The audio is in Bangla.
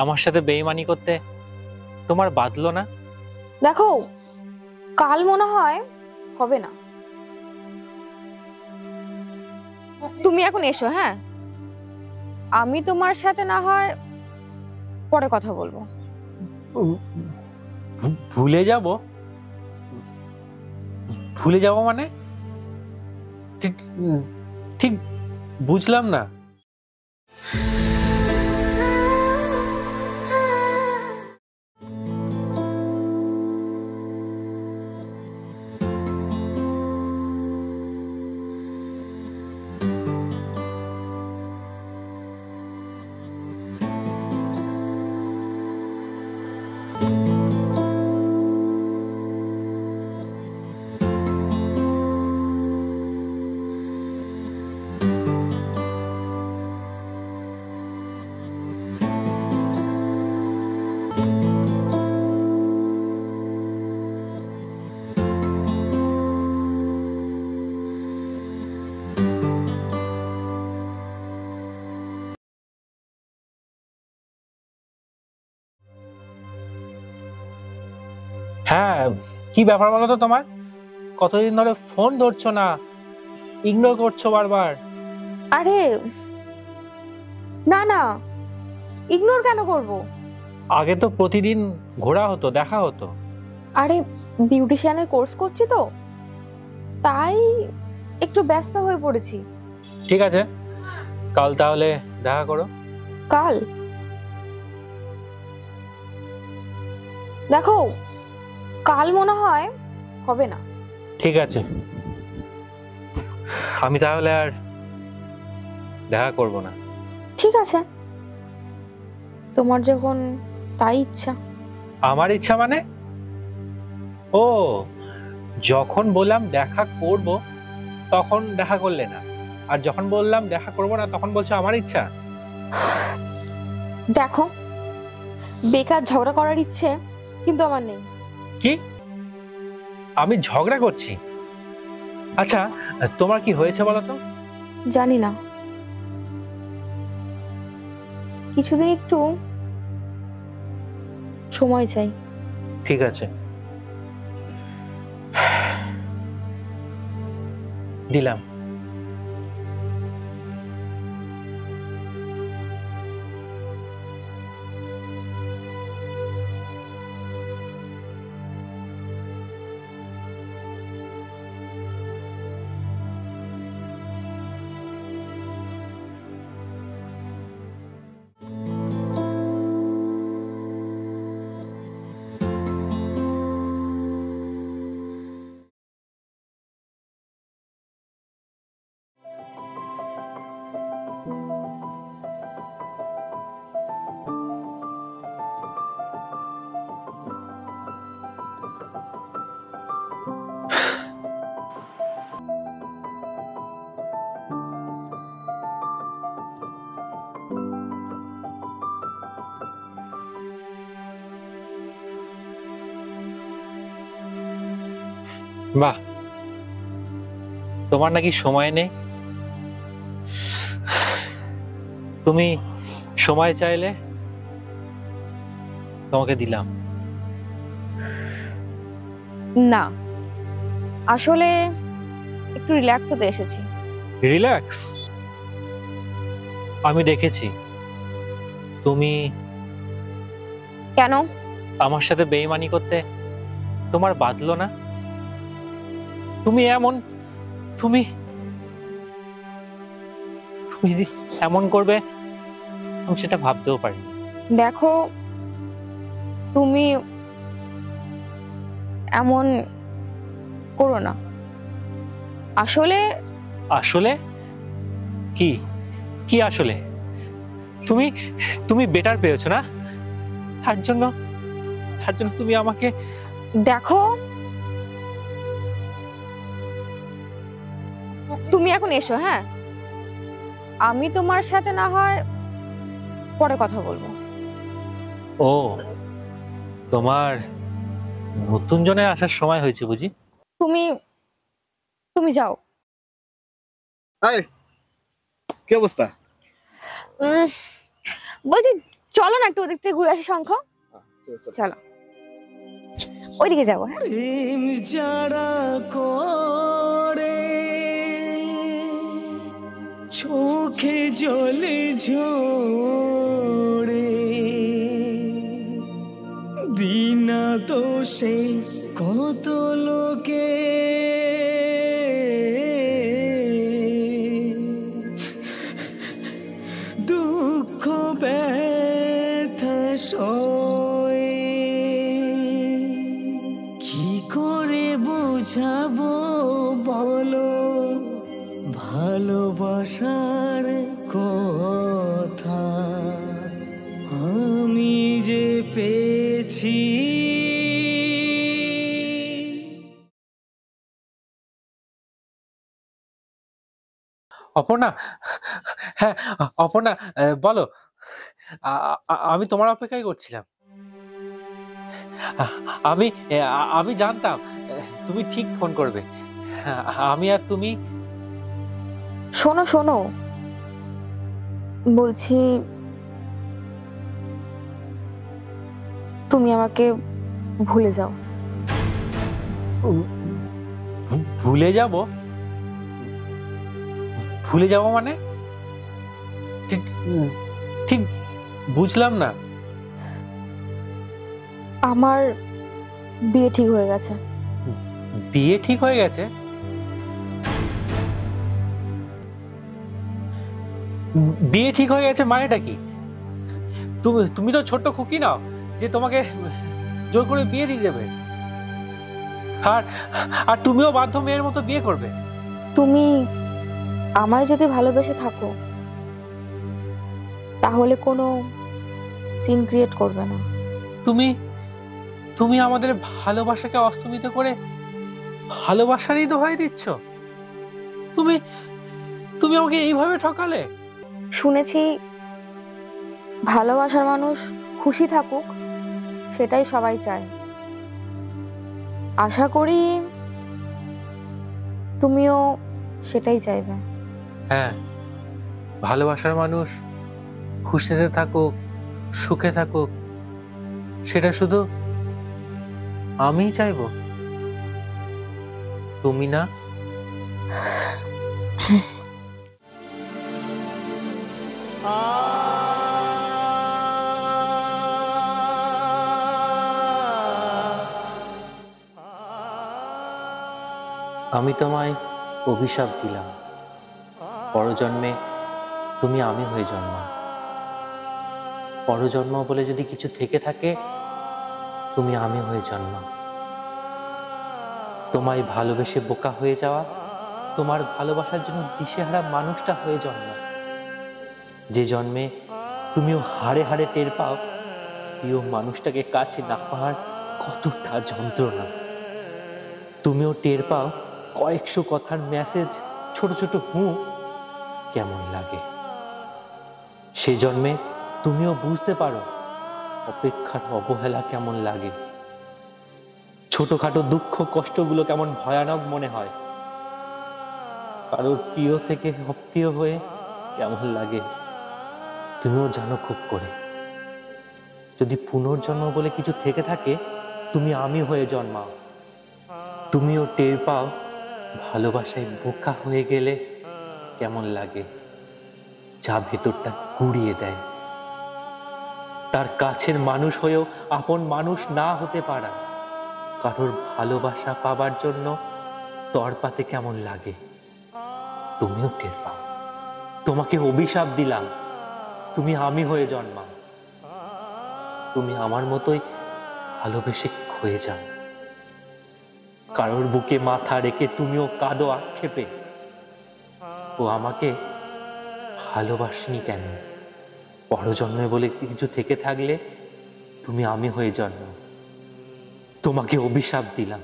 আমার সাথে বেইমানি করতে তোমার বাধলো না? দেখো, কাল মনে হয় হবে না। তুমি এখন এসো, হ্যাঁ? আমি তোমার সাথে না হয় পরে কথা বলবো। ভুলে যাব? ভুলে যাব মানে? ঠিক ঠিক বুঝলাম না। হ্যাঁ, কি ব্যাপার বলো তো তোমার? কতদিন ধরে ফোন ধরছো না, ইগনোর করছো বারবার। আরে না না, ইগনোর কেন করব? আগে তো প্রতিদিন ঘোরা হতো, দেখা হতো। আরে বিউটিশিয়ানের কোর্স করছি তো, তাই একটু ব্যস্ত হয়ে পড়েছি। ঠিক আছে, কাল তাহলে দেখা করো। কাল? দেখো, কাল মনে হয় হবে না। ঠিক আছে, আমি তাহলে আর দেখা করব না। ঠিক আছে, তোমার যখন তাই ইচ্ছা। আমার ইচ্ছা মানে? ও, যখন বললাম দেখা করব তখন দেখা করলে না, আর যখন বললাম দেখা করব না তখন বলছো আমার ইচ্ছা। দেখো, বেকার ঝগড়া করার ইচ্ছে কিন্তু আমার নেই। কি? আমি ঝগড়া করছি? আচ্ছা, তোমার কি হয়েছে বলো তো? জানি না, কিছুদিন একটু সময় চাই। ঠিক আছে, দিলাম। বাহ, তোমার নাকি সময় নেই। তুমি সময় চাইলে তোমাকে দিলাম। না, আসলে একটু রিল্যাক্স হতে এসেছি। রিল্যাক্স? আমি দেখেছি তুমি কেন? আমার সাথে বেইমানি করতে তোমার বাধলো না? তুমি এমন, তুমি তুমি যে এমন করবে আমি সেটা ভাবতেও পারিনি। দেখো, তুমি এমন করো না। আসলে আসলে কি? কি আসলে? তুমি তুমি বেটার পেয়েছো না, তার জন্য তুমি আমাকে। দেখো, তুমি এখন এসো, হ্যাঁ? আমি তোমার সাথে না হয় পরে কথা বলবো। ও, তোমার নতুন জনের আসার সময় হয়েছে বুঝি? তুমি তুমি যাও। হাই, কি অবস্থা? বলছি, চলো না একটু ওদিক থেকে ঘুরে আসি শঙ্খ। চলো ওইদিকে যাবো। হ্যাঁ প্রেম যারা করে চোখে জলে ঝরে, বিনা দোষে কত লোকে দুঃখ ব্যথা সয়ে, কি করে বোঝাবো বলো ভালোবাসার কথা আমি যে পেয়েছি। অপর্ণা, হ্যাঁ অপর্ণা, বলো। আমি তোমার অপেক্ষাই করছিলাম। আমি আমি জানতাম তুমি ঠিক ফোন করবে। আমি আর তুমি। শোনো শোনো, বলছি তুমি আমাকে ভুলে যাও। ভুলে যাব? ভুলে যাব মানে? ঠিক ঠিক বুঝলাম না। আমার বিয়ে ঠিক হয়ে গেছে। বিয়ে ঠিক হয়ে গেছে? বিয়ে ঠিক হয়ে গেছে মানেটা কি? তুমি তো ছোট্ট খুকি নাও যে তোমাকে জোর করে বিয়ে দিয়ে দেবে। আর আর তুমিও বাধ্য মেয়ের মতো বিয়ে করবে। তুমি আমায় যদি ভালোবেসে থাকো তাহলে কোনো সিন ক্রিয়েট করবে না। তুমি তুমি আমাদের ভালোবাসাকে অস্তমিত করে ভালোবাসারই দোহাই দিচ্ছ? তুমি তুমি আমাকে এইভাবে ঠকালে? শুনেছি ভালোবাসার মানুষ খুশি থাকুক, সেটাই সবাই চায়। আশা করি তুমিও সেটাই চাইবে। হ্যাঁ, ভালোবাসার মানুষ খুশিতে থাকুক, সুখে থাকুক, সেটা শুধু আমিই চাইবো, তুমি না। আমি তোমায় অভিশাপ দিলাম, পরজন্মে তুমি আমি হয়ে জন্মাও। পরজন্ম বলে যদি কিছু থেকে থাকে, তুমি আমি হয়ে জন্মাও। তোমায় ভালোবেসে বোকা হয়ে যাওয়া, তোমার ভালোবাসার জন্য দিশেহারা মানুষটা হয়ে জন্মাও। যে জন্মে তুমিও হাড়ে হাড়ে টের পাও প্রিয় মানুষটাকে কাছে না পাওয়ার কতটা যন্ত্রণা। তুমিও টের পাও কয়েকশো কথার মেসেজ, ছোট ছোট কেমন লাগে। সে জন্মে তুমিও বুঝতে পারো অপেক্ষার অবহেলা কেমন লাগে। ছোটখাটো দুঃখ কষ্টগুলো কেমন ভয়ানক মনে হয়। কারোর প্রিয় থেকে অপ্রিয় হয়ে কেমন লাগে তুমিও জানো খুব করে। যদি পুনর্জন্ম বলে কিছু থেকে থাকে, তুমি আমি হয়ে জন্মাও। তুমিও টের পাও ভালোবাসায় বোকা হয়ে গেলে কেমন লাগে, যা ভেতরটা গুড়িয়ে দেয়। তার কাছের মানুষ হয়েও আপন মানুষ না হতে পারা, কারোর ভালোবাসা পাবার জন্য তরপাতে কেমন লাগে তুমিও টের পাও। তোমাকে অভিশাপ দিলাম, তুমি আমি হয়ে জন্মাও। তুমি আমার মতোই ভালোবেসে ক্ষয়ে যাও। কারোর বুকে মাথা রেখে তুমিও কাঁদো আক্ষেপে, ও আমাকে ভালোবাসনি কেন। পরজন্মে বলে কিছু থেকে থাকলে তুমি আমি হয়ে জন্মাও। তোমাকে অভিশাপ দিলাম।